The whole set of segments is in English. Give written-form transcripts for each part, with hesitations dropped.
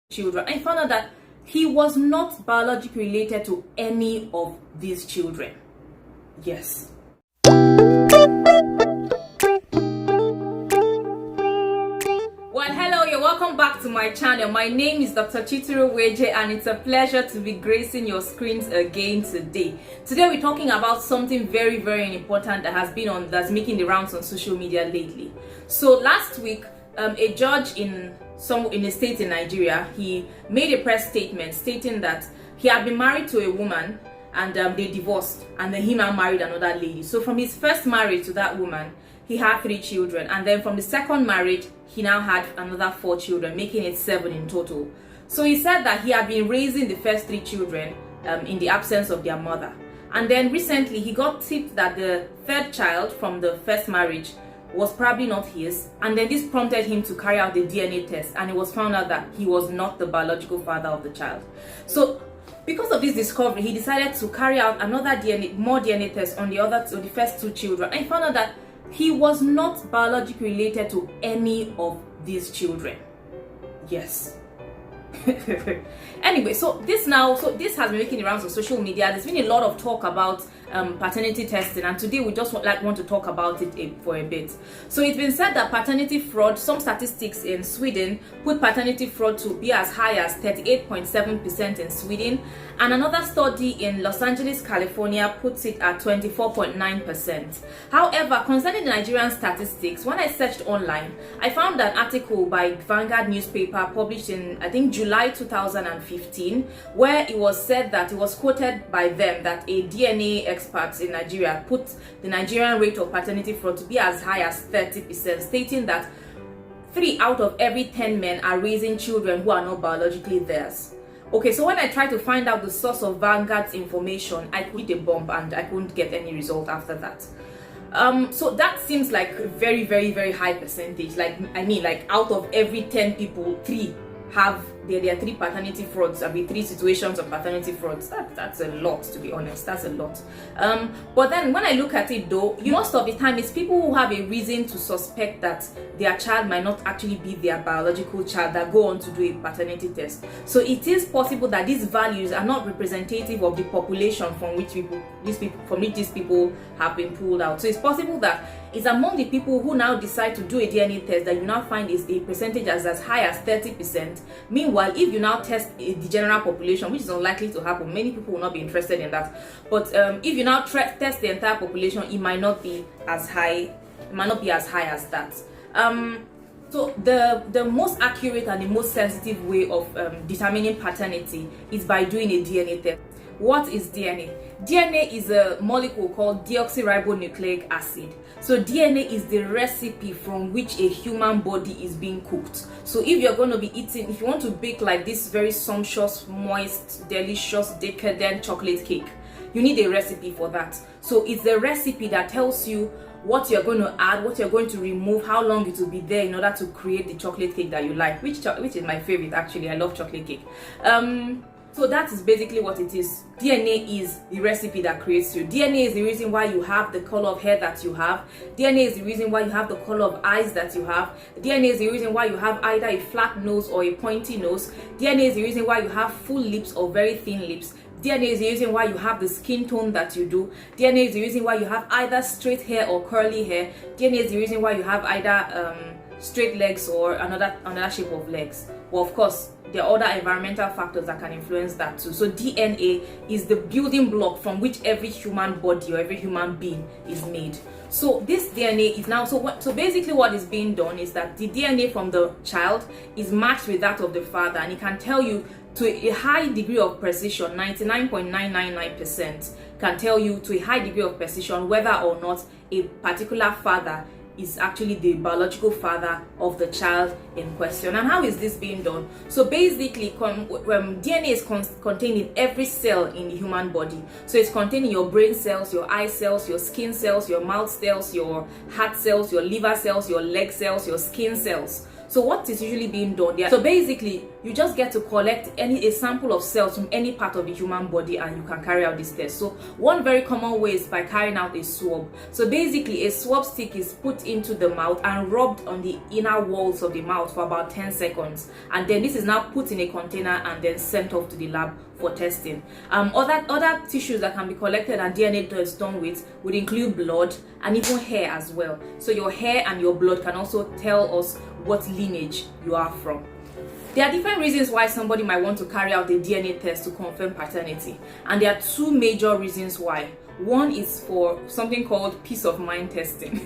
children. I found out that he was not biologically related to any of these children. Yes. Well, hello, you're welcome back to my channel. My name is Dr. Chituru Weje, and it's a pleasure to be gracing your screens again today. Today we're talking about something very, very important that's making the rounds on social media lately. So last week, a judge in a state in Nigeria, he made a press statement stating that he had been married to a woman and they divorced, and then he now married another lady. So from his first marriage to that woman, he had 3 children, and then from the second marriage, he now had another 4 children, making it 7 in total. So he said that he had been raising the first 3 children in the absence of their mother. And then recently, he got tipped that the 3rd child from the first marriage was probably not his, and then this prompted him to carry out the DNA test, and it was found out that he was not the biological father of the child. So because of this discovery, he decided to carry out more DNA tests on the first 2 children, and he found out that he was not biologically related to any of these children. Yes. Anyway, so this has been making the rounds on social media. There's been a lot of talk about paternity testing, and today we just want to talk about it for a bit. So it's been said that paternity fraud, some statistics in Sweden put paternity fraud to be as high as 38.7% in Sweden, and another study in Los Angeles, California puts it at 24.9%. However, concerning the Nigerian statistics, when I searched online, I found an article by Vanguard newspaper published in, I think, July 2015, where it was said that it was quoted by them that a DNA expert in Nigeria put the Nigerian rate of paternity fraud to be as high as 30%, stating that 3 out of every 10 men are raising children who are not biologically theirs. Okay, so when I tried to find out the source of Vanguard's information, I could hit a bump and I couldn't get any result after that. So that seems like a very, very, very high percentage. Like out of every 10 people, 3 have there are 3 paternity frauds. 3 situations of paternity frauds. That's a lot, to be honest. That's a lot. But then when I look at it though, most of the time it's people who have a reason to suspect that their child might not actually be their biological child that go on to do a paternity test. So it is possible that these values are not representative of the population from which these people have been pulled out. So it's possible that it's among the people who now decide to do a DNA test that you now find is a percentage as high as 30%. Meanwhile, if you now test the general population, which is unlikely to happen, many people will not be interested in that. But if you now test the entire population, it might not be as high. It might not be as high as that. So the most accurate and the most sensitive way of determining paternity is by doing a DNA test. What is DNA? DNA is a molecule called deoxyribonucleic acid. So DNA is the recipe from which a human body is being cooked. So if you're going to be eating, if you want to bake like this very sumptuous, moist, delicious, decadent chocolate cake, you need a recipe for that. So it's the recipe that tells you what you're going to add, what you're going to remove, how long it will be there in order to create the chocolate cake that you like, which is my favorite actually. I love chocolate cake. So that is basically what it is. DNA is the recipe that creates you. DNA is the reason why you have the color of hair that you have. DNA is the reason why you have the color of eyes that you have. DNA is the reason why you have either a flat nose or a pointy nose. DNA is the reason why you have full lips or very thin lips. DNA is the reason why you have the skin tone that you do. DNA is the reason why you have either straight hair or curly hair. DNA is the reason why you have either straight legs or another shape of legs. Well, of course, there are other environmental factors that can influence that too. So DNA is the building block from which every human body or every human being is made. So this DNA is now, so basically what is being done is that the DNA from the child is matched with that of the father, and it can tell you to a high degree of precision, 99.999% can tell you to a high degree of precision whether or not a particular father is actually the biological father of the child in question. And how is this being done? So basically, DNA is contained in every cell in the human body. So it's contained in your brain cells, your eye cells, your skin cells, your mouth cells, your heart cells, your liver cells, your leg cells, your skin cells. So what is usually being done there? So basically, you just get to collect a sample of cells from any part of the human body, and you can carry out this test. So one very common way is by carrying out a swab. So basically, a swab stick is put into the mouth and rubbed on the inner walls of the mouth for about 10 seconds, and then this is now put in a container and then sent off to the lab for testing. Other tissues that can be collected and DNA test done with would include blood and even hair as well. So your hair and your blood can also tell us what lineage you are from. There are different reasons why somebody might want to carry out the DNA test to confirm paternity, and there are two major reasons why. One is for something called peace of mind testing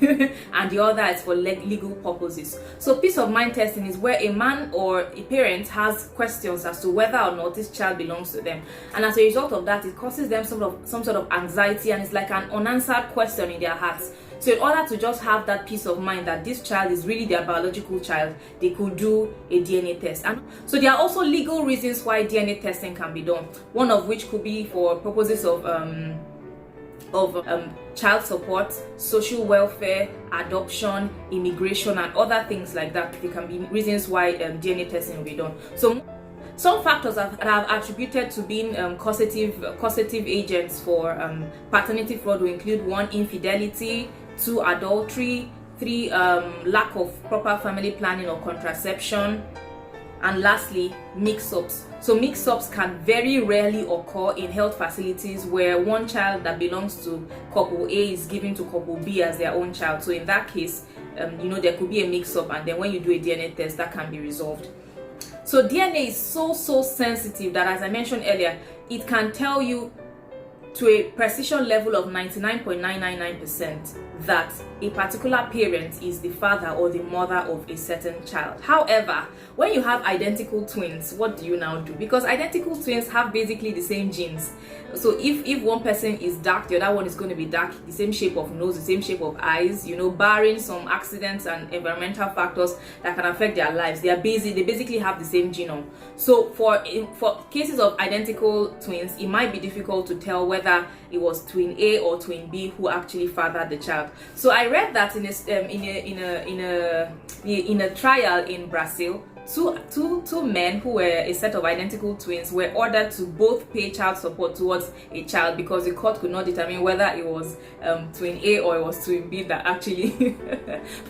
and the other is for legal purposes. So peace of mind testing is where a man or a parent has questions as to whether or not this child belongs to them, and as a result of that, it causes them some sort of anxiety, and it's like an unanswered question in their hearts. So in order to just have that peace of mind that this child is really their biological child, they could do a DNA test. And so there are also legal reasons why DNA testing can be done, one of which could be for purposes of child support, social welfare, adoption, immigration, and other things like that. There can be reasons why DNA testing will be done. So some factors that have attributed to being causative agents for paternity fraud will include 1, infidelity, 2, adultery, 3, lack of proper family planning or contraception, and lastly, mix-ups. So mix-ups can very rarely occur in health facilities where one child that belongs to couple A is given to couple B as their own child. So in that case, there could be a mix-up, and then when you do a DNA test, that can be resolved. So DNA is so sensitive that, as I mentioned earlier, it can tell you to a precision level of 99.999% that a particular parent is the father or the mother of a certain child. However, when you have identical twins, what do you now do? Because identical twins have basically the same genes. So if one person is dark, the other one is going to be dark, the same shape of nose, the same shape of eyes, barring some accidents and environmental factors that can affect their lives. They basically have the same genome. So for cases of identical twins, it might be difficult to tell whether it was twin A or twin B who actually fathered the child. So I read that in a trial in Brazil, two men who were a set of identical twins were ordered to both pay child support towards a child because the court could not determine whether it was twin A or it was twin B that actually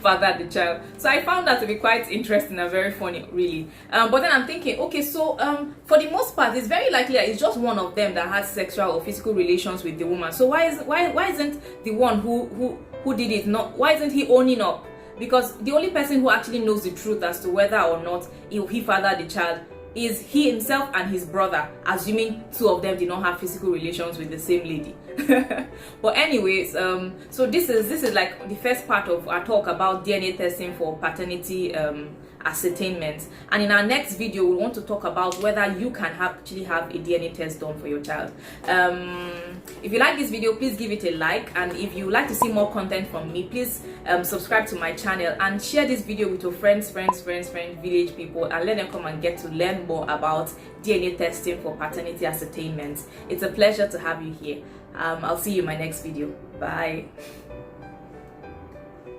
fathered the child. So I found that to be quite interesting and very funny, really. But then I'm thinking, okay, so for the most part, it's very likely that it's just one of them that had sexual or physical relations with the woman. So why isn't the one who did it why isn't he owning up? Because the only person who actually knows the truth as to whether or not he fathered the child is he himself and his brother, assuming two of them did not have physical relations with the same lady. But anyways, so this is like the first part of our talk about DNA testing for paternity ascertainment, and in our next video we want to talk about whether you can actually have a DNA test done for your child. If you like this video, please give it a like, and if you like to see more content from me, please subscribe to my channel and share this video with your friends, village people, and let them come and get to learn more about DNA testing for paternity ascertainment. It's a pleasure to have you here. I'll see you in my next video. Bye.